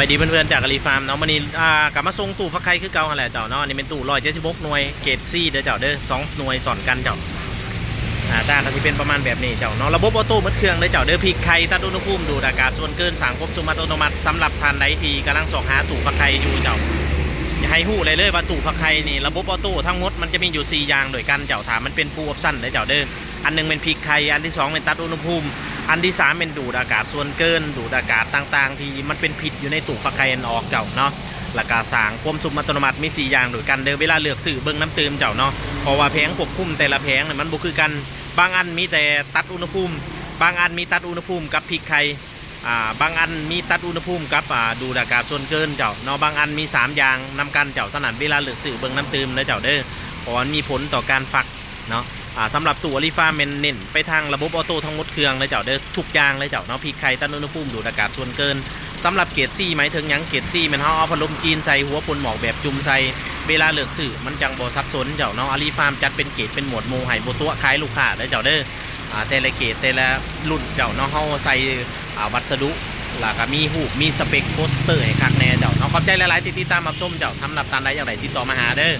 ไปดีเพื่อนๆจากอาลีฟาร์มเนาะวันนี้กลับมาส่งตู้พักไข่คือเก่าแหละเจ้าเนาะนี่เป็นตู้176หน่วยเกรดซีเด้อเจ้าเด้อ2หน่วยสอนกันเจ้าจ้าก็จะเป็นประมาณแบบนี้เจ้าเนาะระบบออโต้มัดเครื่องเด้อเจ้าเด้อพลิกไข่ตัดอุณหภูมิดูดอากาศส่วนเกินสั่งควบคุมอัตโนมัติสำหรับท่านใดที่กำลังสอบหาตู้พักไข่อยู่เจ้าอย่าให้หู้เลยว่าตู้พักไข่นี่ระบบออโต้ทั้งหมดมันจะมีอยู่4อย่างโดยกันเจ้าถามมันเป็นฟูลออปชั่นเด้อเจ้าเด้ออันนึงเป็นพลิกไข่อันที่2เป็นตัดอุณหภูมิอันที่3เป็นดูดอากาศส่วนเกินดูดอากาศต่างๆที่มันเป็นพิษอยู่ในตู้ฟักไข่ออกเจ้าเนาะหลักการสร้างควบคุมอัตโนมัติมี4อย่างโดยกันเดิมเวลาเลือกสื่อเบิ้งน้ำเติมเจ้าเนาะเพราะว่าแผงควบคุมแต่ละแผงมันบ่คือกันบางอันมีแต่ตัดอุณหภูมิบางอันมีตัดอุณหภูมิกับพริกไข่บางอันมีตัดอุณหภูมิกับดูดอากาศส่วนเกินเจ้าเนาะบางอันมี3อย่างนำกันเจ้าสนั่นเวลาเลือกสื่อเบิ้งน้ำเติมเลยเจ้าเด้อเพราะมันมีผลต่อการฟักเนาะสำหรับตัวอาลีฟาร์มเน้นไปทางระบบออโต้ทั้งหมดเครื่องเลยเจ้าเด้อทุกอย่างเลยเจ้าเนาะพริกไข่ตัดอุณหภูมิดูดอากาศส่วนเกินสำหรับเกรดซี่หมายถึงยังเกรดซี่มันเอาพัดลมจีนใส่หัวปนหมอกแบบจุ่มใส่เวลาเลือกสื่อมันจังบ่ซับซ้อนเจ้าเนาะอาลีฟาร์มจัดเป็นเกรดเป็นหมวดหมู่ให้บ่ตัวขายลูกค้าเลยเจ้าเด้อแต่ละเกรดแต่ละรุ่นเจ้าเนาะเฮาใส่วัสดุแล้วก็มีหูมีสเปคโปสเตอร์ให้คักแน่เจ้าเนาะขอบใจหลายๆที่ติดตามรับชมเจ้าทำรับตามใดอย่างไรติดต่อมาหาเด้อ